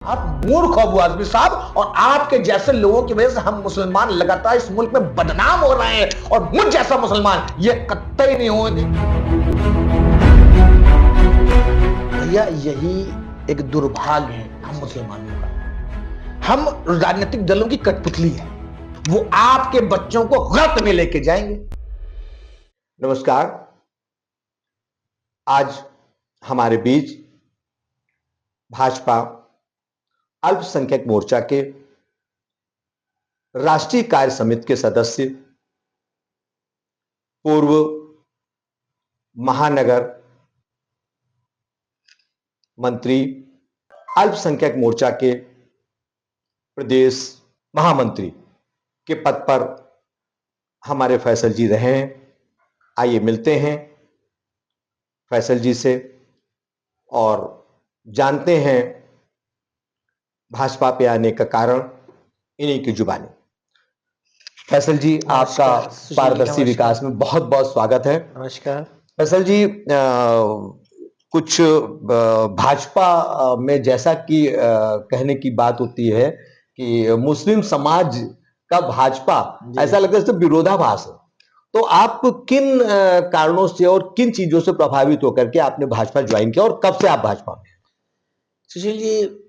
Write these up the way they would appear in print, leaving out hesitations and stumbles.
आप मूर्ख हो अबू आजमी साहब, और आपके जैसे लोगों की वजह से हम मुसलमान लगातार इस मुल्क में बदनाम हो रहे हैं, और मुझ जैसा मुसलमान ये कतई नहीं हो। भैया यही एक दुर्भाग्य है हम मुसलमानों का। हम राजनीतिक दलों की कठपुतली है, वो आपके बच्चों को गलत में लेके जाएंगे। नमस्कार। आज हमारे बीच भाजपा अल्पसंख्यक मोर्चा के राष्ट्रीय कार्य समिति के सदस्य, पूर्व महानगर मंत्री, अल्पसंख्यक मोर्चा के प्रदेश महामंत्री के पद पर हमारे फैसल जी रहे हैं। आइए मिलते हैं फैसल जी से और जानते हैं भाजपा पे आने का कारण इन्हीं की जुबानी। फैसल जी, आपका पारदर्शी विकास में बहुत बहुत स्वागत है। नमस्कार फैसल जी, कुछ भाजपा में जैसा कि कहने की बात होती है कि मुस्लिम समाज का भाजपा, ऐसा लगता है जैसे विरोधाभास है। तो आप किन कारणों से और किन चीजों से प्रभावित होकर के आपने भाजपा ज्वाइन किया और कब से आप भाजपा में? सुशील जी,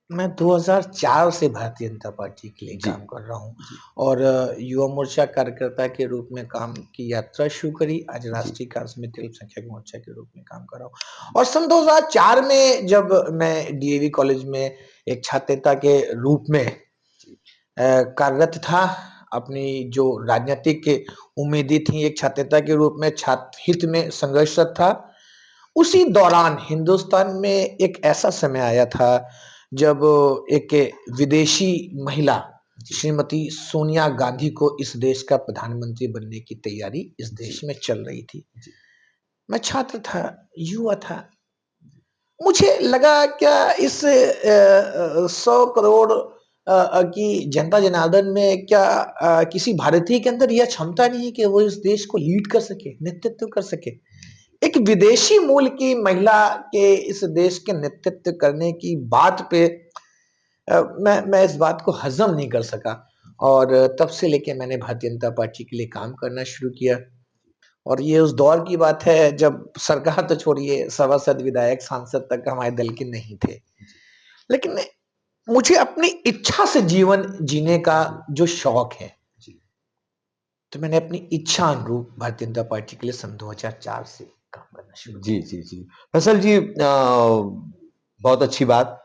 मैं 2004 से भारतीय जनता पार्टी के लिए काम कर रहा हूँ और युवा मोर्चा कार्यकर्ता के रूप में काम की यात्रा शुरू करी। आज राष्ट्रीय कार्य समिति अल्पसंख्यक मोर्चा के रूप में काम कर रहा हूँ। और सन 2004 में जब मैं डीएवी कॉलेज में एक छात्र नेता के रूप में कार्यरत था, अपनी जो राजनीतिक उम्मीदें थी एक छात्र नेता के रूप में छात्र हित में संघर्षरत था। उसी दौरान हिंदुस्तान में एक ऐसा समय आया था जब एक विदेशी महिला श्रीमती सोनिया गांधी को इस देश का प्रधानमंत्री बनने की तैयारी इस देश में चल रही थी। मैं छात्र था, युवा था, मुझे लगा क्या इस 100 करोड़ की जनता जनार्दन में क्या किसी भारतीय के अंदर यह क्षमता नहीं है कि वो इस देश को लीड कर सके, नेतृत्व कर सके। एक विदेशी मूल की महिला के इस देश के नेतृत्व करने की बात पे मैं इस बात को हजम नहीं कर सका, और तब से लेके मैंने भारतीय जनता पार्टी के लिए काम करना शुरू किया। और ये उस दौर की बात है जब सरकार तो छोड़िए, सभासद, विधायक, सांसद तक हमारे दल के नहीं थे, लेकिन मुझे अपनी इच्छा से जीवन जीने का जो शौक है, तो मैंने अपनी इच्छा अनुरूप भारतीय जनता पार्टी के लिए सन 2004 से काम करना शुरू किया। जी। फैसल जी, बहुत अच्छी बात,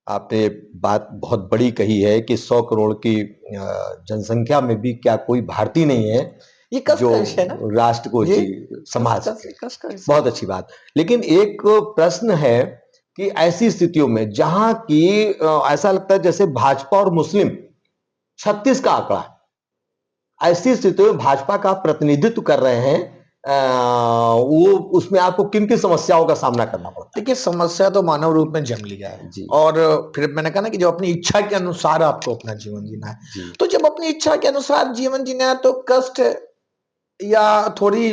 आपने बात बहुत बड़ी कही है कि 100 करोड़ की जनसंख्या में भी क्या कोई भारतीय नहीं है ये जो है ना? राष्ट्र को संभाल सके। बहुत अच्छी बात। लेकिन एक प्रश्न है कि ऐसी स्थितियों में जहां की ऐसा लगता है जैसे भाजपा और मुस्लिम 36 का आंकड़ा है, ऐसी स्थितियों में भाजपा का प्रतिनिधित्व कर रहे हैं, वो उसमें आपको किन किन समस्याओं का सामना करना पड़ता है? देखिए, समस्या तो मानव रूप में जन्म लिया है जी। और फिर मैंने कहा ना कि जब अपनी इच्छा के अनुसार आपको अपना जीवन जीना है, तो जब अपनी इच्छा के अनुसार जीवन जीना है तो कष्ट या थोड़ी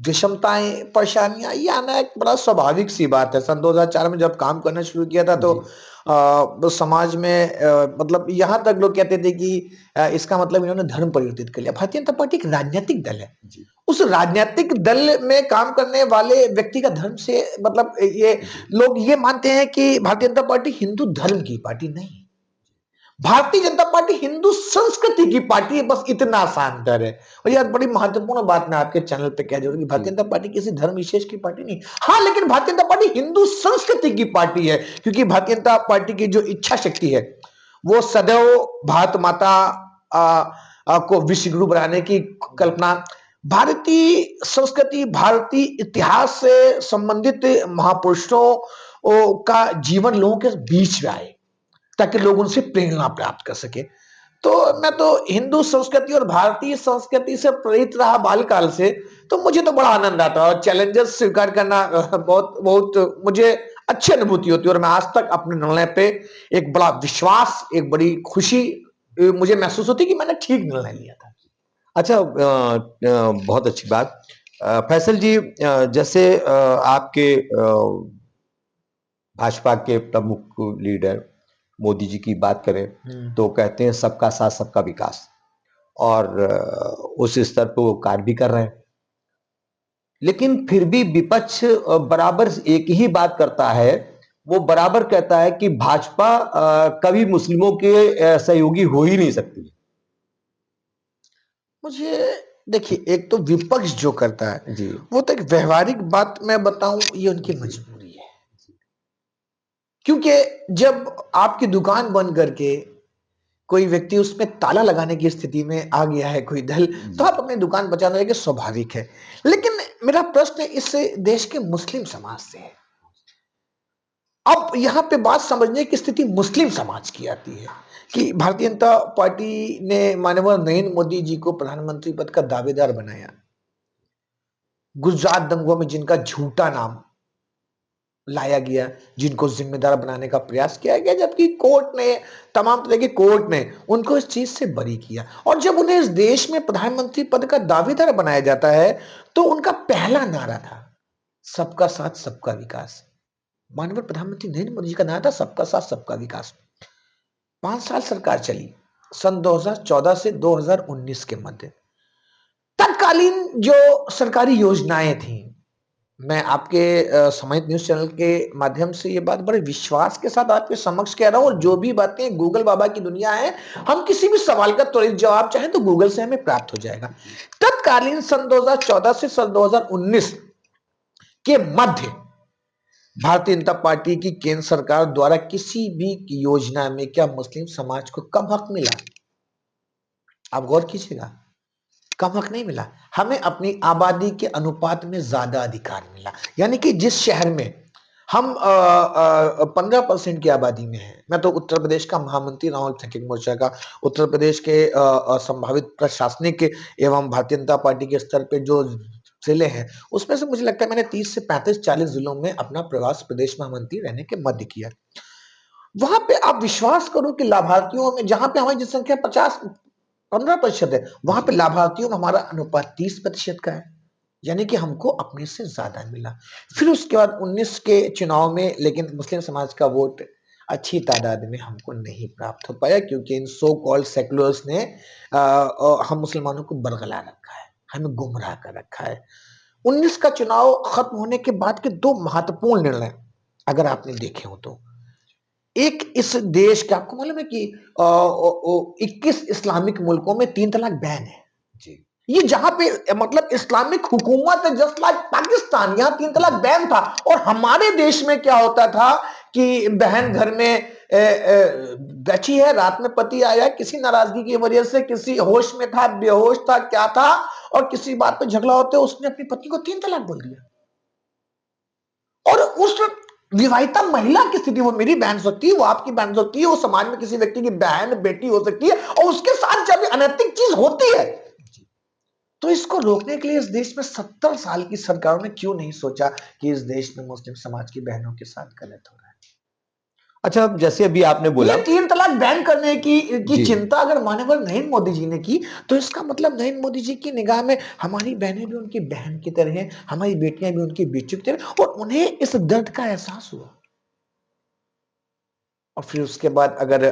विषमताएं, परेशानियां ये आना एक बड़ा स्वाभाविक सी बात है। सन 2004 में जब काम करना शुरू किया था तो समाज में मतलब यहाँ तक लोग कहते थे कि इसका मतलब इन्होंने धर्म परिवर्तित कर लिया। भारतीय जनता पार्टी एक राजनीतिक दल है, उस राजनीतिक दल में काम करने वाले व्यक्ति का धर्म से मतलब ये लोग ये मानते हैं कि भारतीय जनता पार्टी हिंदू धर्म की पार्टी नहीं, भारतीय जनता पार्टी हिंदू संस्कृति की पार्टी है, बस इतना आसान अंतर है। और यह बड़ी महत्वपूर्ण बात मैं आपके चैनल पे कह दूं कि भारतीय जनता पार्टी किसी धर्म विशेष की पार्टी नहीं, हाँ, लेकिन भारतीय जनता पार्टी हिंदू संस्कृति की पार्टी है, क्योंकि भारतीय जनता पार्टी की जो इच्छा शक्ति है वो सदैव भारत माता को विश्व गुरु बनाने की कल्पना, भारतीय संस्कृति, भारतीय इतिहास से संबंधित महापुरुषों का जीवन लोगों के बीच में आए ताकि लोग उनसे प्रेरणा प्राप्त कर सके। तो मैं तो हिंदू संस्कृति और भारतीय संस्कृति से प्रेरित रहा बालकाल से, तो मुझे तो बड़ा आनंद आता है और चैलेंजेस स्वीकार करना बहुत मुझे अच्छी अनुभूति होती है। और मैं आज तक अपने निर्णय पे एक बड़ा विश्वास, एक बड़ी खुशी मुझे महसूस होती है कि मैंने ठीक निर्णय लिया था। अच्छा, बहुत अच्छी बात। फैसल जी, जैसे आपके भाजपा के प्रमुख लीडर मोदी जी की बात करें तो कहते हैं सबका साथ सबका विकास, और उस स्तर पर वो कार्य भी कर रहे हैं। लेकिन फिर भी विपक्ष बराबर एक ही बात करता है, वो बराबर कहता है कि भाजपा कभी मुस्लिमों के सहयोगी हो ही नहीं सकती। मुझे देखिए, एक तो विपक्ष जो करता है जी, वो तो एक व्यवहारिक बात मैं बताऊं, ये उनकी मजबूरी है। क्योंकि जब आपकी दुकान बंद करके कोई व्यक्ति उसमें ताला लगाने की स्थिति में आ गया है, कोई दल, तो आप अपनी दुकान बचाना रहेंगे, स्वाभाविक है। लेकिन मेरा प्रश्न इस देश के मुस्लिम समाज से है। अब यहां पे बात समझने की स्थिति मुस्लिम समाज की आती है कि भारतीय जनता पार्टी ने माननीय नरेंद्र मोदी जी को प्रधानमंत्री पद का दावेदार बनाया। गुजरात दंगों में जिनका झूठा नाम लाया गया, जिनको जिम्मेदार बनाने का प्रयास किया गया, जबकि कोर्ट ने, तमाम तरह के कोर्ट ने उनको इस चीज से बरी किया। और जब उन्हें इस देश में प्रधानमंत्री पद का दावेदार बनाया जाता है तो उनका पहला नारा था सबका साथ सबका विकास। माननीय प्रधानमंत्री नरेंद्र मोदी जी का नारा था सबका साथ सबका विकास। 5 साल सरकार चली, सन 2014 से 2019 के मध्य। तत्कालीन जो सरकारी योजनाएं थी, मैं आपके समय न्यूज चैनल के माध्यम से ये बात बड़े विश्वास के साथ आपके समक्ष कह रहा हूं, और जो भी बातें गूगल बाबा की दुनिया है, हम किसी भी सवाल का त्वरित जवाब चाहें तो गूगल से हमें प्राप्त हो जाएगा। तत्कालीन सन 2014 से सन 2019 के मध्य भारतीय जनता पार्टी की केंद्र सरकार द्वारा किसी भी योजना में क्या मुस्लिम समाज को कम हक मिला? आप गौर कीजिएगा, कम हक नहीं मिला। हमें अपनी आबादी के अनुपात में ज्यादा अधिकार मिला। यानी कि जिस शहर में हम 15% की आबादी में है, मैं तो उत्तर प्रदेश का महामंत्री रहा हूं छठे मोर्चा का, उत्तर प्रदेश के संभावित प्रशासनिक एवं भारतीय जनता पार्टी के स्तर पे जो जिले हैं, उसमें से मुझे लगता है मैंने 30 से 35-40 जिलों में अपना प्रवास प्रदेश महामंत्री रहने के मध्य किया। वहां पे आप विश्वास करो कि लाभार्थियों में, जहां पे हमारी जनसंख्या 15% है, वहां पे लाभार्थियों में हमारा अनुपात 30% का है। यानी कि हमको अपने से ज्यादा मिला। फिर उसके बाद 19 के चुनाव में लेकिन मुस्लिम समाज का वोट अच्छी तादाद में हमको नहीं प्राप्त हो पाया, क्योंकि इन सो कॉल्ड सेकुलर्स ने हम मुसलमानों को बरगला रखा है, हमें गुमराह कर रखा है। 19 का चुनाव खत्म होने के बाद के 2 महत्वपूर्ण निर्णय अगर आपने देखे हो तो, एक, इस देश के, आपको मालूम है कि 21 इस्लामिक मुल्कों में 3 तलाक बैन है। जी, ये जहां पे मतलब इस्लामिक हुकूमत है, जस्ट लाइक पाकिस्तान, यहां 3 तलाक बैन था। और हमारे देश में क्या होता था कि बहन घर में बैठी है, रात में पति आया, किसी नाराजगी की वजह से, किसी होश में था, बेहोश था, क्या था, और किसी बात पे झगड़ा होते उसने अपनी पत्नी को 3 तलाक बोल दिया। और उस विवाहिता महिला की स्थिति, वो मेरी बहन हो सकती है, वो आपकी बहन हो सकती है, वो समाज में किसी व्यक्ति की बहन बेटी हो सकती है, और उसके साथ जब अनैतिक चीज होती है तो इसको रोकने के लिए इस देश में 70 साल की सरकारों ने क्यों नहीं सोचा कि इस देश में मुस्लिम समाज की बहनों के साथ गलत हो रहा है। अच्छा, जैसे अभी आपने बोला ये 3 तलाक बैन करने की जी, चिंता अगर माननीय नरेंद्र मोदी जी ने की, तो इसका मतलब नरेंद्र मोदी जी की निगाह में हमारी बहनें भी उनकी बहन की तरह हैं, हमारी बेटियां भी उनकी बेटियों की तरह, और उन्हें इस दर्द का एहसास हुआ। और फिर उसके बाद अगर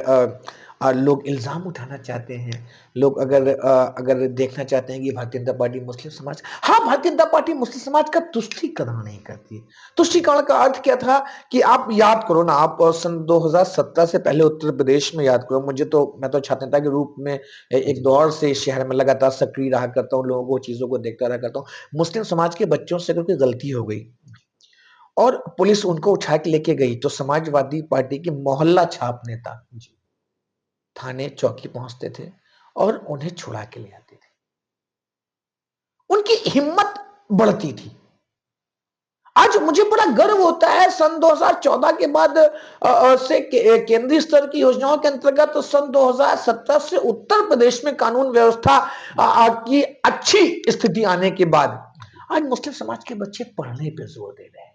लोग इल्जाम उठाना चाहते हैं, लोग अगर देखना चाहते हैं कि भारतीय जनता पार्टी मुस्लिम समाज, हाँ, भारतीय जनता पार्टी मुस्लिम समाज का तुष्टीकरण नहीं करती। तुष्टीकरण का अर्थ क्या था कि आप याद करो ना, आप सन 2017 से पहले उत्तर प्रदेश में याद करो, मैं तो छात्र नेता के रूप में एक दौर से इस शहर में लगातार सक्रिय रहा करता हूँ, लोगों को, चीजों को देखता रहा करता हूँ। मुस्लिम समाज के बच्चों से अगर कोई गलती हो गई और पुलिस उनको उठा के लेके गई, तो समाजवादी पार्टी के मोहल्ला छाप नेता थाने चौकी पहुंचते थे और उन्हें छुड़ा के ले आते थे। उनकी हिम्मत बढ़ती थी। आज मुझे बड़ा गर्व होता है, सन 2014 के बाद से केंद्रीय स्तर की योजनाओं के अंतर्गत सन 2017 से उत्तर प्रदेश में कानून व्यवस्था की अच्छी स्थिति आने के बाद आज मुस्लिम समाज के बच्चे पढ़ने पे जोर दे रहे हैं।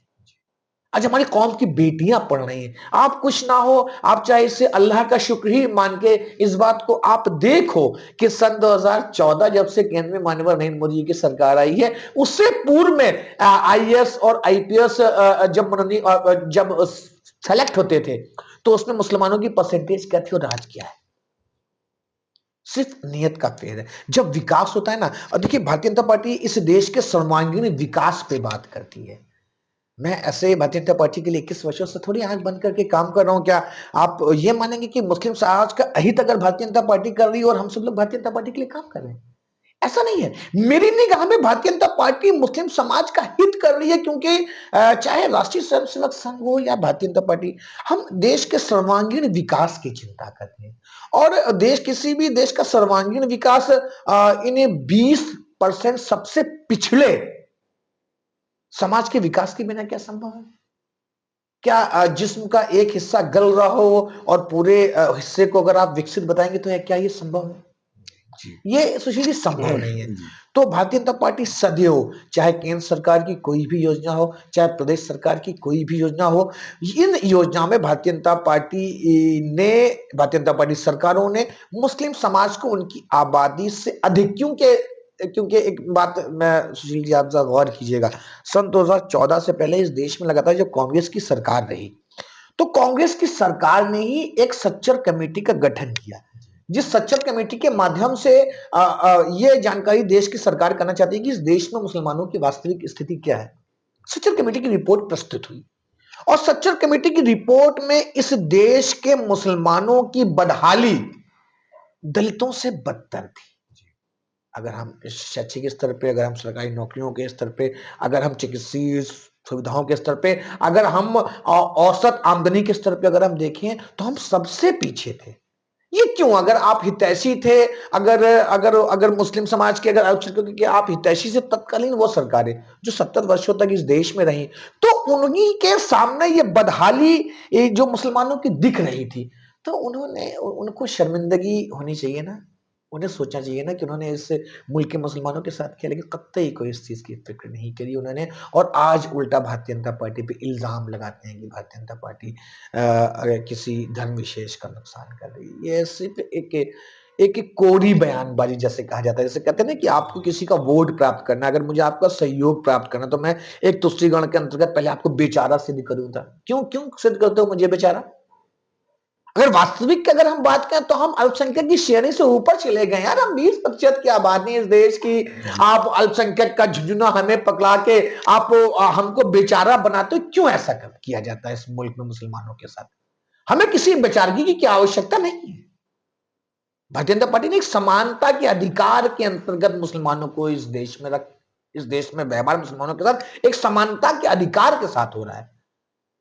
आज हमारी कौम की बेटियां पढ़ रही हैं। आप कुछ ना हो, आप चाहे इसे अल्लाह का शुक्र ही मान के इस बात को आप देखो कि सन 2014 जब से केंद्र में माननीय नरेंद्र मोदी जी की सरकार आई है, उससे पूर्व में आईएएस और आईपीएस जब सेलेक्ट होते थे, तो उसमें मुसलमानों की परसेंटेज क्या थी और आज क्या है? सिर्फ नियत का फेर है। जब विकास होता है ना, और देखिए भारतीय जनता पार्टी इस देश के सर्वांगीण विकास पे बात करती है। मैं ऐसे भारतीय जनता पार्टी के लिए 21 वर्षों से थोड़ी आंख बंद करके काम कर रहा हूं। क्या आप ये मानेंगे कि मुस्लिम समाज का अहित अगर भारतीय जनता पार्टी कर रही है और हम सब लोग भारतीय जनता पार्टी के लिए काम कर रहे हैं? ऐसा नहीं है। मेरी निगाह में भारतीय जनता पार्टी मुस्लिम समाज का हित कर रही है, क्योंकि चाहे राष्ट्रीय स्वयंसेवक संघ हो या भारतीय जनता पार्टी, हम देश के सर्वांगीण विकास की चिंता करते हैं। और देश, किसी भी देश का सर्वांगीण विकास इन्हें 20% सबसे पिछड़े समाज के विकास के बिना क्या संभव है? क्या जिस्म का एक हिस्सा गल रहा हो और पूरे हिस्से को अगर आप विकसित बताएंगे तो क्या ये संभव है? ये सुशील जी संभव नहीं है। तो भारतीय जनता पार्टी सदैव, चाहे केंद्र सरकार की कोई भी योजना हो, चाहे प्रदेश सरकार की कोई भी योजना हो, इन योजनाओं में भारतीय जनता पार्टी सरकारों ने मुस्लिम समाज को उनकी आबादी से अधिक, क्योंकि एक बात मैं सुशील जी आप जरा गौर कीजिएगा, सन 2014 से पहले इस देश में लगातार जो कांग्रेस की सरकार रही, तो कांग्रेस की सरकार ने ही एक सच्चर कमेटी का गठन किया, जिस सच्चर कमेटी के माध्यम से ये जानकारी देश की सरकार करना चाहती है कि इस देश में मुसलमानों की वास्तविक स्थिति क्या है। सच्चर कमेटी की रिपोर्ट प्रस्तुत हुई और सच्चर कमेटी की रिपोर्ट में इस देश के मुसलमानों की बदहाली दलितों से बदतर थी। अगर हम शैक्षिक स्तर पे, अगर हम सरकारी नौकरियों के स्तर पे, अगर हम चिकित्सीय सुविधाओं के स्तर पे, अगर हम औसत आमदनी के स्तर पे अगर हम देखें तो हम सबसे पीछे थे। ये क्यों? अगर आप हितैषी थे, अगर अगर अगर मुस्लिम समाज के अगर अल्पसंख्यकों के आप हितैषी से, तत्कालीन वो सरकारें जो 70 वर्षों तक इस देश में रही, तो उन्हीं के सामने ये बदहाली जो मुसलमानों की दिख रही थी, तो उनको शर्मिंदगी होनी चाहिए ना, उन्हें सोचना चाहिए ना कि उन्होंने इस मुल्क के मुसलमानों के साथ किया, लेकिन कतई कोई इस चीज की फिक्र नहीं करी उन्होंने। और आज उल्टा भारतीय जनता पार्टी पे इल्जाम लगाते हैं कि भारतीय जनता पार्टी किसी धर्म विशेष का नुकसान कर रही है। ये सिर्फ एक कोरी बयानबाजी जैसे कहा जाता है, जैसे कहते हैं ना कि आपको किसी का वोट प्राप्त करना, अगर मुझे आपका सहयोग प्राप्त करना, तो मैं एक तुष्टिगण के अंतर्गत पहले आपको बेचारा सिद्ध करूंगा। क्यों क्यों सिद्ध करते हो मुझे बेचारा? अगर वास्तविक की अगर हम बात करें तो हम अल्पसंख्यक की श्रेणी से ऊपर चले गए यार। हम 20% की आबादी इस देश की, आप अल्पसंख्यक का झुंझुना हमें पकड़ा के आप हमको बेचारा बनाते हो। क्यों ऐसा किया जाता है इस मुल्क में मुसलमानों के साथ? हमें किसी बेचारगी की क्या आवश्यकता नहीं है। भारतीय जनता पार्टी ने एक समानता के अधिकार के अंतर्गत मुसलमानों को इस देश में व्यवहार मुसलमानों के साथ एक समानता के अधिकार के साथ हो रहा है।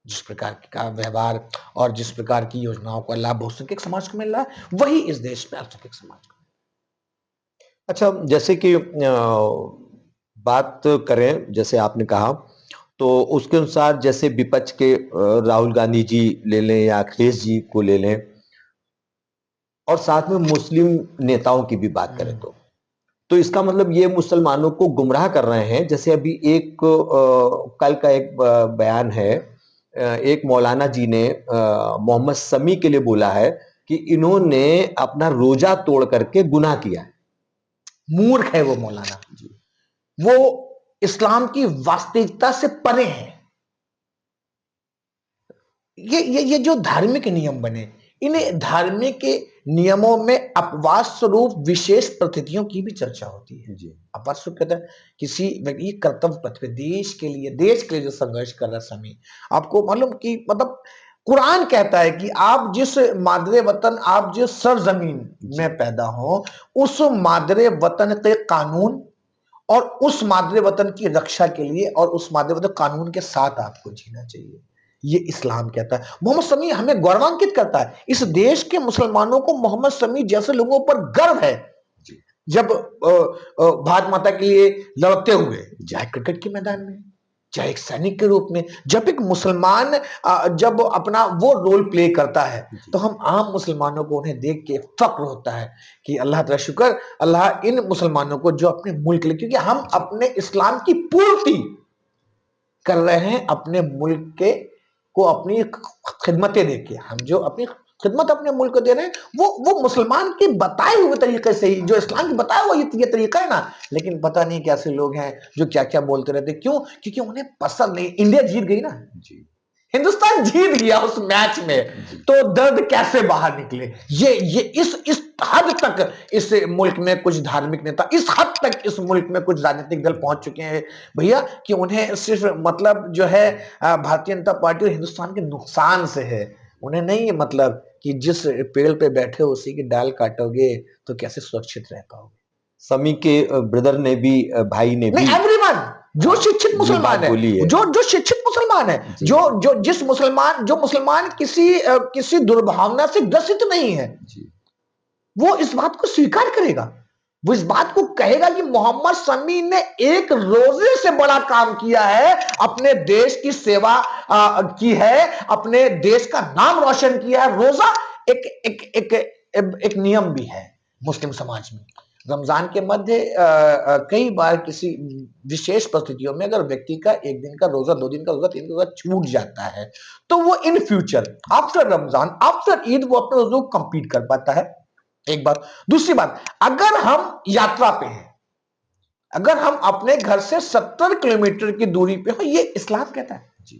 जिस प्रकार का व्यवहार और जिस प्रकार की योजनाओं का लाभ बहुसंख्यक समाज को मिल रहा है, वही इस देश में अल्पसंख्यक समाज को। अच्छा, जैसे कि बात करें, जैसे आपने कहा, तो उसके अनुसार जैसे विपक्ष के राहुल गांधी जी ले लें या अखिलेश जी को ले लें, और साथ में मुस्लिम नेताओं की भी बात करें तो इसका मतलब ये मुसलमानों को गुमराह कर रहे हैं। जैसे अभी एक कल का एक बयान है, एक मौलाना जी ने मोहम्मद शमी के लिए बोला है कि इन्होंने अपना रोजा तोड़ करके गुनाह किया है। मूर्ख है वो मौलाना जी, वो इस्लाम की वास्तविकता से परे है। ये जो धार्मिक नियम बने, इन्हें धार्मिक नियमों में अपवाद स्वरूप विशेष परिस्थितियों की भी चर्चा होती है जी। अपवाद स्वरूप कहता है किसी व्यक्ति कर्तव्य पथ पे देश के लिए जो संघर्ष कर रहा समय, आपको मालूम कि मतलब कुरान कहता है कि आप जिस मादरे वतन, आप जिस सरजमीन में पैदा हो, उस मादरे वतन के कानून और उस मादरे वतन की रक्षा के लिए और उस मादरे वतन कानून के साथ आपको जीना चाहिए। ये इस्लाम कहता है। मोहम्मद शमी हमें गौरवान्वित करता है। इस देश के मुसलमानों को मोहम्मद शमी जैसे लोगों पर गर्व है। जब भारत माता के लिए लड़ते हुए, चाहे क्रिकेट के मैदान में, चाहे एक सैनिक के रूप में, जब एक मुसलमान जब अपना वो रोल प्ले करता है, तो हम आम मुसलमानों को उन्हें देख के फक्र होता है कि अल्लाह तेरा शुक्र, अल्लाह इन मुसलमानों को जो अपने मुल्क के लिए, क्योंकि हम अपने इस्लाम की पूर्ति कर रहे हैं अपने मुल्क के को अपनी खिदमतें देके, हम जो अपनी खिदमत अपने मुल्क को दे रहे हैं, वो मुसलमान के बताए हुए तरीके से ही, जो इस्लाम की बताया हुआ ये तरीका है ना। लेकिन पता नहीं कैसे लोग हैं जो क्या क्या बोलते रहते। क्यों? क्योंकि उन्हें पसंद नहीं। इंडिया जीत गई ना जी, हिंदुस्तान जीत गया उस मैच में, तो दर्द कैसे बाहर निकले? ये इस हद तक इस मुल्क में कुछ धार्मिक नेता, इस हद तक इस मुल्क में कुछ राजनीतिक दल पहुंच चुके हैं भैया, कि उन्हें सिर्फ मतलब जो है भारतीय जनता पार्टी और हिंदुस्तान के नुकसान से है। उन्हें नहीं मतलब कि जिस पेड़ पे बैठे हो उसी की डाल काटोगे तो कैसे सुरक्षित रह पाओगे। समी के ब्रदर ने भी, भाई ने भी, एवरीवन जो शिक्षित मुसलमान है, जो शिक्षित मुसलमान है, जो मुसलमान किसी दुर्भावना से ग्रसित नहीं है, वो इस बात को स्वीकार करेगा। वो इस बात को कहेगा कि मोहम्मद शमी ने एक रोजे से बड़ा काम किया है, अपने देश की सेवा की है, अपने देश का नाम रोशन किया है। रोजा एक नियम भी है मुस्लिम समाज में। रमजान के मध्य कई बार किसी विशेष परिस्थितियों में अगर व्यक्ति का एक दिन का रोजा, 2 दिन का रोजा, 3 दिन का रोजा छूट जाता है, तो वो in future after Ramzan, after Eid वो अपने रोजे को कंप्लीट कर पाता है। एक बात। दूसरी बात, अगर हम यात्रा पे हैं, अगर हम अपने घर से 70 किलोमीटर की दूरी पे हो, ये इस्लाम कहता है जी,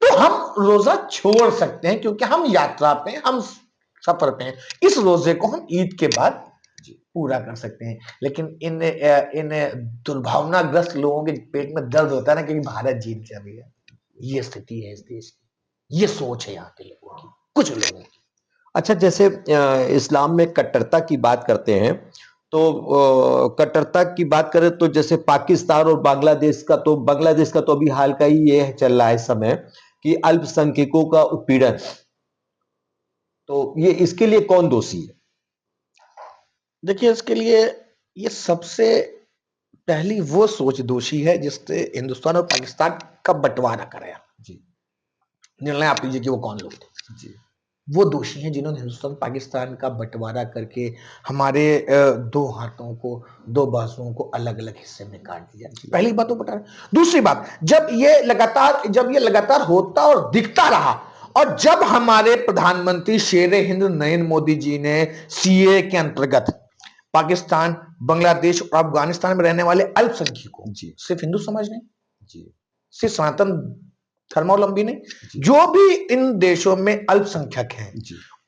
तो हम रोजा छोड़ सकते हैं, क्योंकि हम यात्रा पे, हम सफर पे हैं। इस रोजे को हम ईद के बाद पूरा कर सकते हैं। लेकिन इन दुर्भावनाग्रस्त लोगों के पेट में दर्द होता है ना, क्योंकि भारत जीत गया भैया। ये स्थिति है इस देश की, ये सोच है यहाँ के लोगों की, कुछ लोगों की। अच्छा, जैसे इस्लाम में कट्टरता की बात करते हैं, तो कट्टरता की बात करें तो जैसे पाकिस्तान और बांग्लादेश का तो अभी हाल का ही ये चल रहा है इस समय कि अल्पसंख्यकों का उत्पीड़न, तो ये इसके लिए कौन दोषी है? देखिए, इसके लिए ये सबसे पहली वो सोच दोषी है जिसने हिंदुस्तान और पाकिस्तान का बंटवारा कराया जी। निर्णय आप लीजिए कि वो कौन लोग थे जी। वो दोषी हैं जिन्होंने हिंदुस्तान पाकिस्तान का बंटवारा करके हमारे 2 हाथों को, 2 बाजुओं को अलग-अलग हिस्से में काट दिया। पहली बात तो बंटवारा। दूसरी बात, जब ये लगातार होता और दिखता रहा, और जब हमारे प्रधानमंत्री शेरे हिंद नरेंद्र मोदी जी ने सीए के अंतर्गत पाकिस्तान, बांग्लादेश और अफगानिस्तान में रहने वाले अल्पसंख्यकों, सिर्फ हिंदू समाज नहीं जी, सिर्फ सनातन धर्मावलंबी नहीं, जो भी इन देशों में अल्पसंख्यक हैं,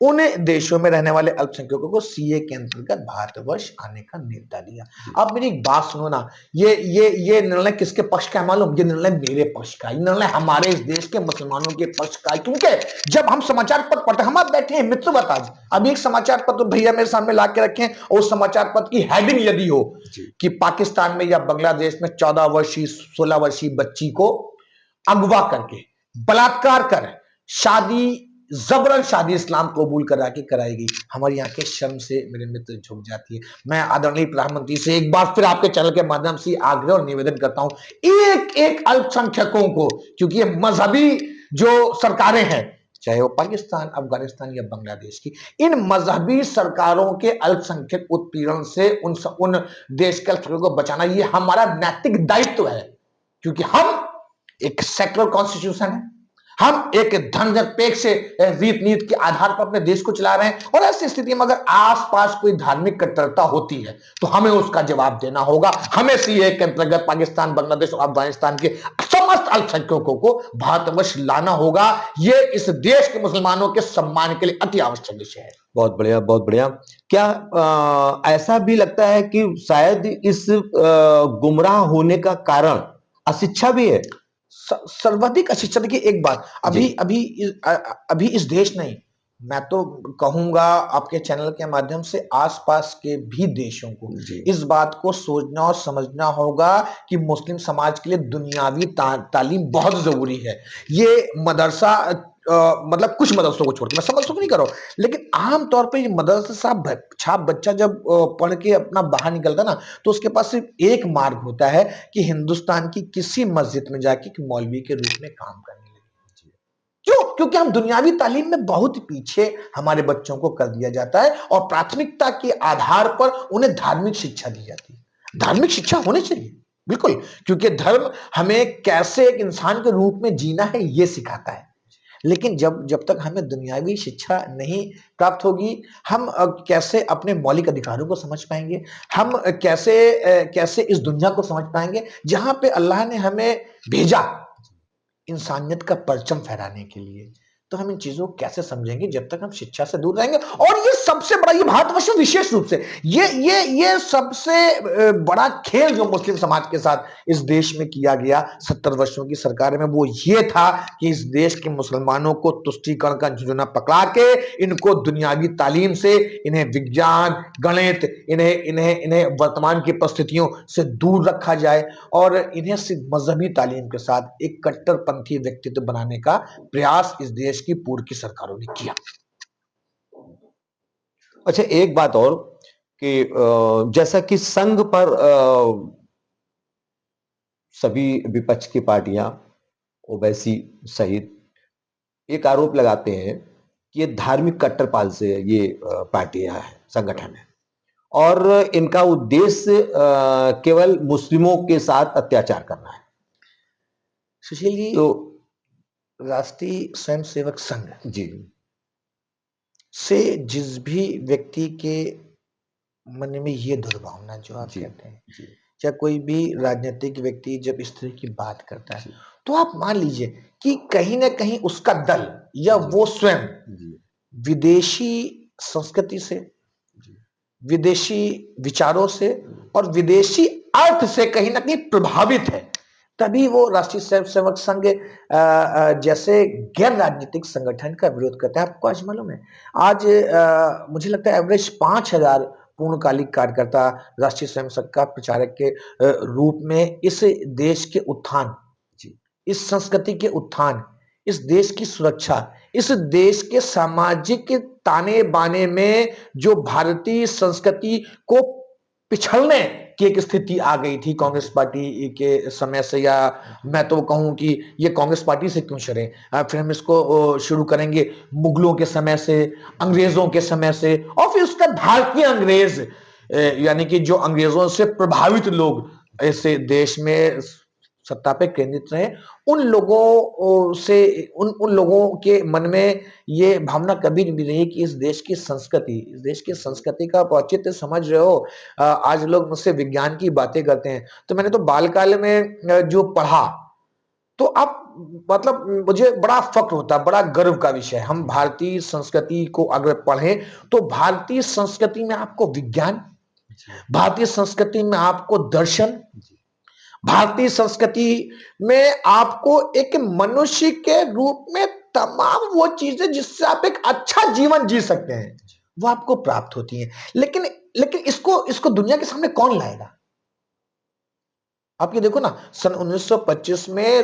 उन देशों में रहने वाले अल्पसंख्यकों को सीए के अंतर्गत भारतवर्ष आने का न्योता दिया। अब मेरी एक बात सुनो ना, ये निर्णय किसके पक्ष का है मालूम? ये निर्णय मेरे पक्ष का, ये निर्णय हमारे इस देश के मुसलमानों के पक्ष का है। क्योंकि जब हम समाचार पत्र पढ़ते, हम बैठे हैं मित्र बताज, अभी एक समाचार पत्र भैया मेरे सामने ला के रखे, और उस समाचार पत्र की हेडिंग यदि हो कि पाकिस्तान में या बांग्लादेश में 14 वर्षीय 16 वर्षीय बच्ची को अगवा करके, बलात्कार कर शादी, जबरन शादी इस्लाम कबूल करा के कराएगी, हमारी आंखें शर्म से मेरे मित्र झुक जाती है। मैं आदरणीय प्रधानमंत्री से एक बार फिर आपके चैनल के माध्यम से आग्रह और निवेदन करता हूं, एक एक अल्पसंख्यकों को, क्योंकि ये मजहबी जो सरकारें हैं, चाहे वो पाकिस्तान, अफगानिस्तान या बांग्लादेश की, इन मजहबी सरकारों के अल्पसंख्यक उत्पीड़न से उन देश के अल्पसंख्यकों को बचाना, ये हमारा नैतिक दायित्व है। क्योंकि हम एक सेक्युलर कॉन्स्टिट्यूशन है, हम एक धर्मनिरपेक्ष रीत नीति के आधार पर अपने देश को चला रहे हैं, और ऐसी स्थिति में अगर आसपास कोई धार्मिक कट्टरता होती है तो हमें उसका जवाब देना होगा। हमें सीए के अंतर्गत पाकिस्तान, बांग्लादेश और अफगानिस्तान के समस्त अल्पसंख्यकों को भारतवर्ष लाना होगा। ये इस देश के मुसलमानों के सम्मान के लिए अति आवश्यक विषय है। बहुत बढ़िया, बहुत बढ़िया। क्या ऐसा भी लगता है कि शायद इस गुमराह होने का कारण अशिक्षा भी है? सर्वाधिक अशिक्षा। देखिए एक बात, अभी इस देश नहीं, मैं तो कहूंगा आपके चैनल के माध्यम से आसपास के भी देशों को इस बात को सोचना और समझना होगा कि मुस्लिम समाज के लिए दुनियावी तालीम बहुत जरूरी है। ये मदरसा मतलब कुछ मदरसों को छोड़कर, मैं सब मदरसों को नहीं कर रहा हूं, लेकिन आमतौर पर मदरसा छाप बच्चा जब पढ़ के अपना बाहर निकलता ना, तो उसके पास सिर्फ एक मार्ग होता है कि हिंदुस्तान की किसी मस्जिद में जाके मौलवी के रूप में काम करने लगे। क्यों? क्योंकि हम दुनियावी तालीम में बहुत पीछे हमारे बच्चों को कर दिया जाता है, और प्राथमिकता के आधार पर उन्हें धार्मिक शिक्षा दी जाती है। धार्मिक शिक्षा होनी चाहिए बिल्कुल, क्योंकि धर्म हमें कैसे एक इंसान के रूप में जीना है ये सिखाता है। लेकिन जब तक हमें दुनियावी शिक्षा नहीं प्राप्त होगी, हम कैसे अपने मौलिक अधिकारों को समझ पाएंगे, हम कैसे इस दुनिया को समझ पाएंगे जहां पे अल्लाह ने हमें भेजा। इंसानियत का परचम फहराने के लिए। तो हम इन चीजों को कैसे समझेंगे जब तक हम शिक्षा से दूर रहेंगे। और ये सबसे बड़ा, ये भारतवर्ष में विशेष रूप से ये सबसे बड़ा खेल जो मुस्लिम समाज के साथ इस देश में किया गया 70 वर्षों की सरकार में, वो ये था कि इस देश के मुसलमानों को तुष्टीकरण का झुंझुना पकड़ा के इनको दुनियावी तालीम से, इन्हें विज्ञान, गणित, इन्हें इन्हें इन्हें वर्तमान की परिस्थितियों से दूर रखा जाए और इन्हें सिर्फ मजहबी तालीम के साथ एक कट्टरपंथी व्यक्तित्व बनाने का प्रयास इस देश की पूर्व की सरकारों ने किया। अच्छा, एक बात और कि जैसा कि संघ पर सभी विपक्ष की पार्टियां, ओवैसी सहित, एक आरोप लगाते हैं कि ये धार्मिक कट्टरपाल से ये पार्टियां हैं, संगठन है, और इनका उद्देश्य केवल मुस्लिमों के साथ अत्याचार करना है। सुशील जी, तो राष्ट्रीय स्वयंसेवक संघ जी से जिस भी व्यक्ति के मन में ये दुर्भावना जो आप कहते हैं, या कोई भी राजनीतिक व्यक्ति जब इस तरह की बात करता है, तो आप मान लीजिए कि कहीं ना कहीं उसका दल या वो स्वयं विदेशी संस्कृति से, विदेशी विचारों से और विदेशी अर्थ से कहीं ना कहीं प्रभावित है। तभी वो राष्ट्रीय स्वयंसेवक संघ जैसे गैर राजनीतिक संगठन का विरोध करते हैं। आपको आज मालूम है, आज मुझे लगता है एवरेज 5000 पूर्णकालिक कार्यकर्ता राष्ट्रीय स्वयंसेवक का प्रचारक के रूप में इस देश के उत्थान, इस संस्कृति के उत्थान, इस देश की सुरक्षा, इस देश के सामाजिक ताने बाने में जो भारतीय संस्कृति को पिछड़ने की एक स्थिति आ गई थी कांग्रेस पार्टी के समय से, या मैं तो कहूं कि ये कांग्रेस पार्टी से क्यों शुरू, फिर हम इसको शुरू करेंगे मुगलों के समय से, अंग्रेजों के समय से, और फिर उसका भारतीय अंग्रेज, यानी कि जो अंग्रेजों से प्रभावित लोग ऐसे देश में सत्ता पे केंद्रित रहे, उन लोगों से, उन लोगों के मन में ये भावना कभी नहीं रही कि इस देश की संस्कृति, इस देश की संस्कृति का औचित्य समझ रहे हो। आज लोग मुझसे विज्ञान की बातें करते हैं, तो मैंने तो बालकाल में जो पढ़ा, तो अब मतलब मुझे बड़ा फक्र होता, बड़ा गर्व का विषय। हम भारतीय संस्कृति को अगर पढ़ें तो भारतीय संस्कृति में आपको विज्ञान, भारतीय संस्कृति में आपको दर्शन, भारतीय संस्कृति में आपको एक मनुष्य के रूप में तमाम वो चीजें जिससे आप एक अच्छा जीवन जी सकते हैं, वो आपको प्राप्त होती हैं। लेकिन इसको दुनिया के सामने कौन लाएगा? आप ये देखो ना, सन 1925 में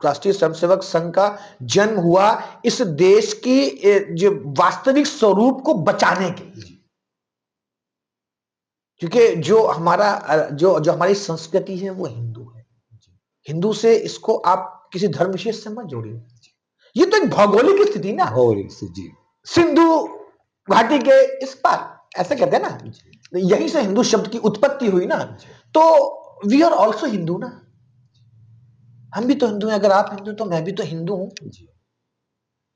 राष्ट्रीय स्वयंसेवक संघ का जन्म हुआ इस देश की जो वास्तविक स्वरूप को बचाने के लिए, क्योंकि जो हमारी संस्कृति है वो हिंदू है। हिंदू से इसको आप किसी धर्म विशेष से मत जोड़िए, ये तो एक भौगोलिक स्थिति ना, भौगोलिक जी, सिंधु घाटी के इस पार, ऐसे कहते हैं ना, यहीं से हिंदू शब्द की उत्पत्ति हुई ना, तो वी आर ऑल्सो हिंदू ना, हम भी तो हिंदू हैं। अगर आप हिंदू तो मैं भी तो हिंदू हूं।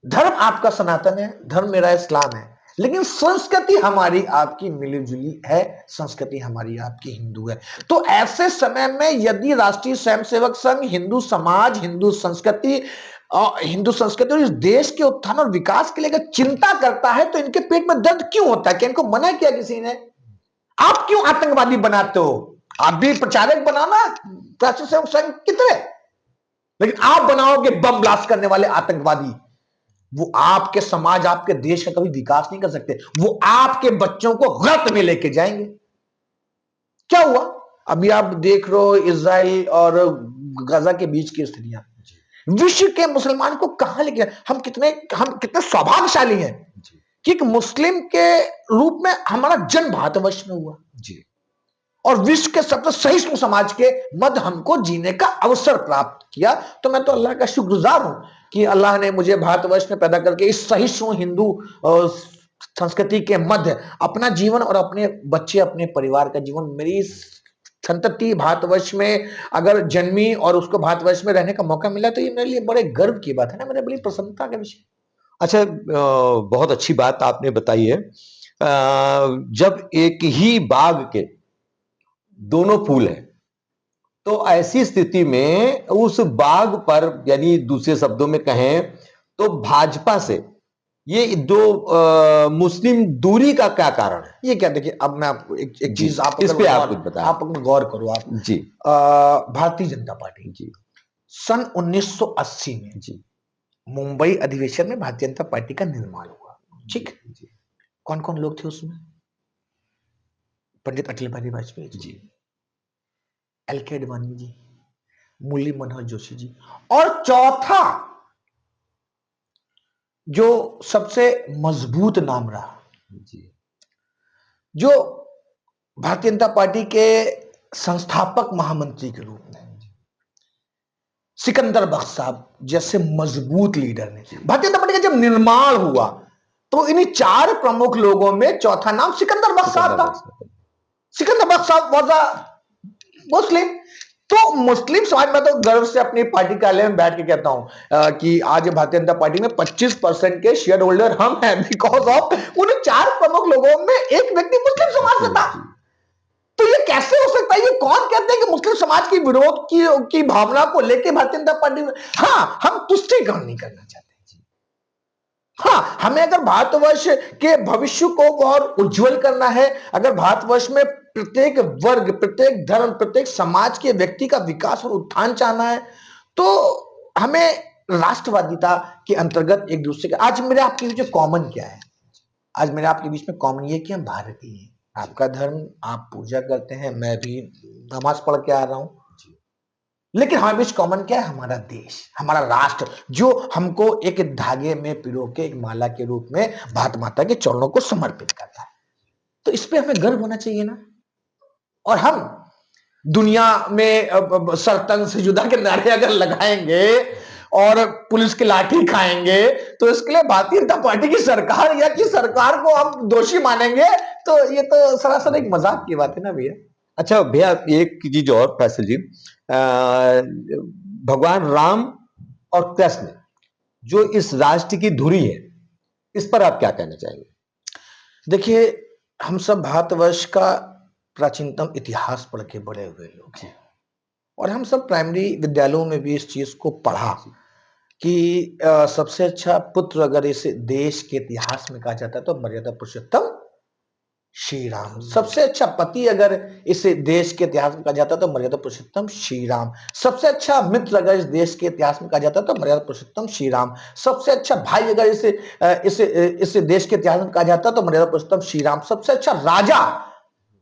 धर्म आपका सनातन है, धर्म मेरा इस्लाम है, लेकिन संस्कृति हमारी आपकी मिलीजुली है, संस्कृति हमारी आपकी हिंदू है। तो ऐसे समय में यदि राष्ट्रीय स्वयंसेवक संघ हिंदू समाज, हिंदू संस्कृति और इस देश के उत्थान और विकास के लिए अगर चिंता करता है, तो इनके पेट में दर्द क्यों होता है? कि इनको मना किया किसी ने? आप क्यों आतंकवादी बनाते हो? आप भी प्रचारक बनाना राष्ट्रीय स्वयंसेवक संघ की तरह, लेकिन आप बनाओगे बम ब्लास्ट करने वाले आतंकवादी, वो आपके समाज, आपके देश का कभी विकास नहीं कर सकते। वो आपके बच्चों को गर्त में लेके जाएंगे। क्या हुआ अभी आप देख रहे हो, इजराइल और गाजा के बीच की स्थितियां, विश्व के मुसलमान को कहां लेके, हम कितने सौभाग्यशाली हैं कि एक मुस्लिम के रूप में हमारा जन्म भारतवर्ष में हुआ जी, और विश्व के सबसे सहिष्णु समाज के मध्य हमको जीने का अवसर प्राप्त किया। तो मैं तो अल्लाह का शुक्रगुजार हूं कि अल्लाह ने मुझे भारतवर्ष में पैदा करके इस सहिष्णु हिंदू संस्कृति के मध्य अपना जीवन और अपने बच्चे, अपने परिवार का जीवन, मेरी संतति भारतवर्ष में अगर जन्मी और उसको भारतवर्ष में रहने का मौका मिला, तो ये मेरे लिए बड़े गर्व की बात है ना, मेरे बड़ी प्रसन्नता का विषय। अच्छा, बहुत अच्छी बात आपने बताई है। जब एक ही बाग के दोनों फूल हैं, तो ऐसी स्थिति में उस बाग पर, यानी दूसरे शब्दों में कहें तो भाजपा से ये जो मुस्लिम दूरी का क्या कारण है? ये क्या, देखिए अब मैं आपको एक जी, चीज, आप इस अगर पे आप कुछ बताएं। आप अगर गौर करो आप, जी भारतीय जनता पार्टी जी सन 1980 में जी मुंबई अधिवेशन में भारतीय जनता पार्टी का निर्माण हुआ, ठीक। जी कौन कौन लोग थे उसमें? पंडित अटल बिहारी वाजपेयी जी, जी एल के अडवाणी जी, मुरली मनोहर जोशी जी, और चौथा जो सबसे मजबूत नाम रहा, जी जो भारतीय जनता पार्टी के संस्थापक महामंत्री के रूप में सिकंदर बख्श साहब जैसे मजबूत लीडर ने, भारतीय जनता पार्टी का जब निर्माण हुआ तो इन्हीं चार प्रमुख लोगों में चौथा नाम सिकंदर बख्श साहब था। सिकंदर बख्श साहब वाज अ मुस्लिम। तो मुस्लिम समाज में तो गर्व से अपनी पार्टी कार्यालय में बैठ के कहता हूं कि आज भारतीय जनता पार्टी में 25% के शेयर होल्डर हम हैं, बिकॉज ऑफ उन चार प्रमुख लोगों में एक व्यक्ति मुस्लिम समाज से था। तो ये कैसे हो सकता है? ये कौन कहते हैं कि मुस्लिम समाज की विरोध की भावना को लेकर भारतीय जनता पार्टी में, हाँ, हम तुष्टीकरण नहीं करना चाहते। हाँ, हमें अगर भारतवर्ष के भविष्य को और उज्जवल करना है, अगर भारतवर्ष में प्रत्येक वर्ग, प्रत्येक धर्म, प्रत्येक समाज के व्यक्ति का विकास और उत्थान चाहना है, तो हमें राष्ट्रवादिता के अंतर्गत एक दूसरे का, आज मेरे आपके बीच में कॉमन क्या है? आज मेरे आपके बीच में कॉमन ये कि हम भारतीय हैं। आपका धर्म आप पूजा करते हैं, मैं भी नमाज पढ़ के आ रहा हूं, लेकिन हमारे बीच कॉमन क्या है? हमारा देश, हमारा राष्ट्र, जो हमको एक धागे में पिरो के एक माला के रूप में भारत माता के चरणों को समर्पित करता है। तो इस पे हमें गर्व होना चाहिए ना। और हम दुनिया में सरतन से जुदा के नारे अगर लगाएंगे और पुलिस की लाठी खाएंगे, तो इसके लिए भारतीय जनता पार्टी की सरकार या की सरकार को हम दोषी मानेंगे, तो ये तो सरासर एक मजाक की बात है ना भैया। अच्छा भैया, एक चीज और फैसल जी, भगवान राम और कृष्ण जो इस राष्ट्र की धुरी है, इस पर आप क्या कहना चाहेंगे? देखिए, हम सब भारतवर्ष का प्राचीनतम इतिहास पढ़ के बड़े हुए लोग हैं, और हम सब प्राइमरी विद्यालयों में भी इस चीज को पढ़ा कि सबसे अच्छा पुत्र अगर इस देश के इतिहास में कहा जाता है तो मर्यादा पुरुषोत्तम श्री राम। सबसे अच्छा पति अगर इस देश के इतिहास में कहा जाता है तो मर्यादा पुरुषोत्तम श्री राम। सबसे अच्छा मित्र अगर इस देश के इतिहास में कहा जाता है तो मर्यादा पुरुषोत्तम श्री राम। सबसे अच्छा भाई अगर इस देश के इतिहास में कहा जाता है तो मर्यादा पुरुषोत्तम श्री राम। सबसे अच्छा राजा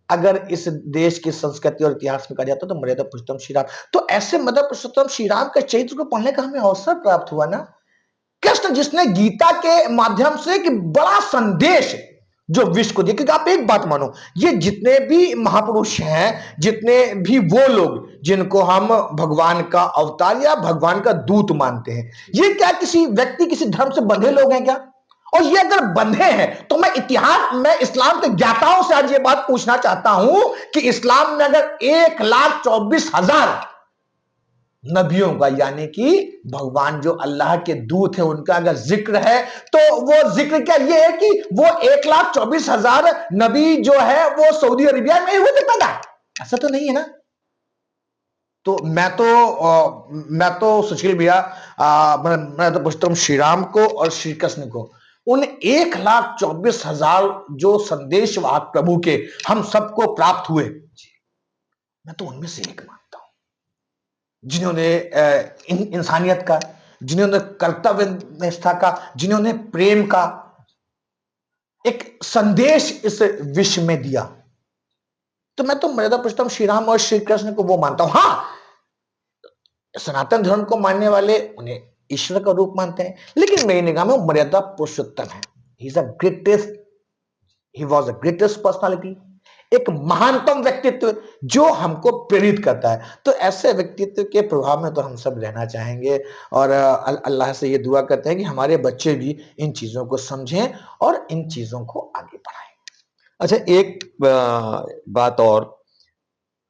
अगर इस देश की संस्कृति और इतिहास में कहा जाता है तो मर्यादा पुरुषोत्तम श्री राम। तो ऐसे मर्यादा पुरुषोत्तम श्री राम के चरित्र को पढ़ने का हमें अवसर प्राप्त हुआ ना। कृष्ण जिसने गीता के माध्यम से एक बड़ा संदेश जो विश्व को दिया, क्योंकि आप एक बात मानो, ये जितने भी महापुरुष हैं, जितने भी वो लोग जिनको हम भगवान का अवतार या भगवान का दूत मानते हैं, ये क्या किसी व्यक्ति, किसी धर्म से बंधे लोग हैं क्या? और ये अगर बंधे हैं तो मैं इस्लाम के ज्ञाताओं से आज ये बात पूछना चाहता हूं कि इस्लाम में अगर 1,24,000 नबियों का, यानी कि भगवान जो अल्लाह के दूत है उनका अगर जिक्र है, तो वो जिक्र क्या ये है कि वो 1,24,000 नबी जो है वो सऊदी अरेबिया में हुए थे पैदा? ऐसा तो नहीं है ना। तो मैं तो सुशील भैया, मैं तो पूछता हूं श्री राम को और श्री कृष्ण को, उन 1,24,000 जो संदेश वाहक प्रभु के हम सबको प्राप्त हुए, मैं तो उनमें से एक मानता हूं, जिन्होंने इंसानियत का, जिन्होंने कर्तव्य निष्ठा का, जिन्होंने प्रेम का एक संदेश इस विश्व में दिया। तो मैं तो मर्यादा पुरुषोत्तम श्री राम और श्री कृष्ण को वो मानता हूं। हाँ, सनातन धर्म को मानने वाले उन्हें ईश्वर का रूप मानते हैं, लेकिन मेरी निगाह में वो मर्यादा पुरुषोत्तम है। He was the greatest personality, एक महानतम व्यक्तित्व जो हमको प्रेरित करता है। तो ऐसे व्यक्तित्व के प्रभाव में तो हम सब रहना चाहेंगे, और अल्लाह से ये दुआ करते हैं कि हमारे बच्चे भी इन चीजों को समझें और इन चीजों को आगे बढ़ाएं। अच्छा, एक बात और,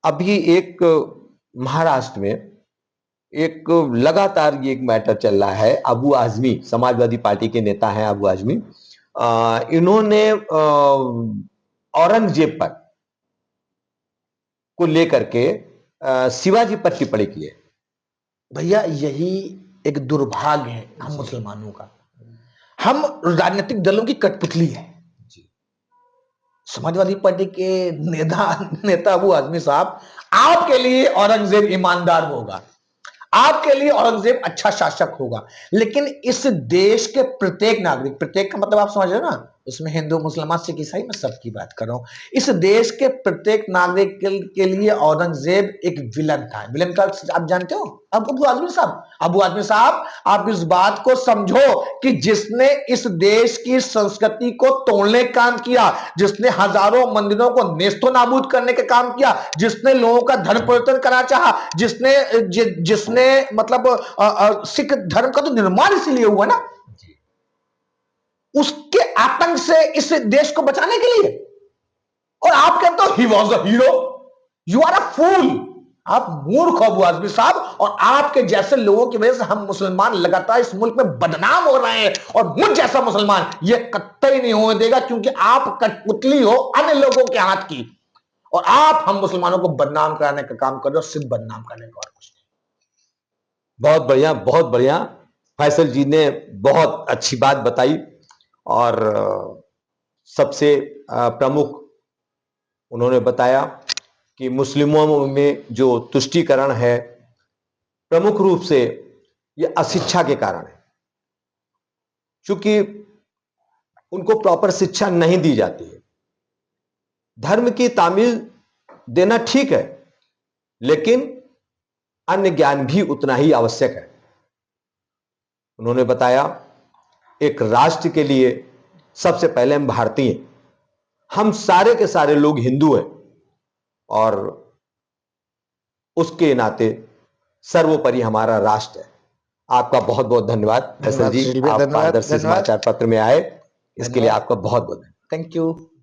अभी एक महाराष्ट्र में एक लगातार ये एक मैटर चल रहा है, अबू आजमी, समाजवादी पार्टी के नेता हैं अबू आजमी, इन्होंने औरंगजेब पर को लेकर के शिवाजी पर टिप्पणी की है? भैया यही एक दुर्भाग्य है हम मुसलमानों का। हम राजनीतिक दलों की कठपुतली है। समाजवादी पार्टी के नेता अबू आजमी साहब, आपके लिए औरंगजेब ईमानदार होगा, आपके लिए औरंगजेब अच्छा शासक होगा, लेकिन इस देश के प्रत्येक नागरिक, प्रत्येक का मतलब आप समझ रहे हो ना, उसमें हिंदू मुसलमान सिख ईसाई, मैं सबकी बात कर रहा हूं, इस देश के प्रत्येक नागरिक के लिए औरंगजेब एक विलन था। विलन का आप जानते हो अबू आजमी साहब? अबू आजमी साहब, आप इस बात को समझो कि जिसने इस देश की संस्कृति को तोड़ने का काम किया, जिसने हजारों मंदिरों को नेस्तो नाबूद करने का काम किया, जिसने लोगों का धर्म परिवर्तन करना चाहा, जिसने मतलब सिख धर्म का तो निर्माण इसीलिए हुआ ना, उसके आतंक से इस देश को बचाने के लिए, और आप कहते हो he was a hero. You are a fool. आप मूर्ख हो अबू आजमी साहब, और आपके जैसे लोगों की वजह से हम मुसलमान लगातार इस मुल्क में बदनाम हो रहे हैं, और मुझ जैसा मुसलमान ये कतई नहीं होने देगा, क्योंकि आप कठपुतली हो अन्य लोगों के हाथ की, और आप हम मुसलमानों को बदनाम कराने का काम कर रहे हो, सिर्फ बदनाम करने का और कुछ नहीं। बहुत बढ़िया, बहुत बढ़िया। फैसल जी ने बहुत अच्छी बात बताई, और सबसे प्रमुख उन्होंने बताया कि मुस्लिमों में जो तुष्टीकरण है, प्रमुख रूप से ये अशिक्षा के कारण है, क्योंकि उनको प्रॉपर शिक्षा नहीं दी जाती है। धर्म की तामील देना ठीक है, लेकिन अन्य ज्ञान भी उतना ही आवश्यक है। उन्होंने बताया एक राष्ट्र के लिए सबसे पहले हम भारतीय, हम सारे के सारे लोग हिंदू हैं, और उसके नाते सर्वोपरि हमारा राष्ट्र है। आपका बहुत बहुत धन्यवाद फैसल जी, आप पारदर्शी समाचार पत्र में आए, इसके लिए आपका बहुत बहुत थैंक यू।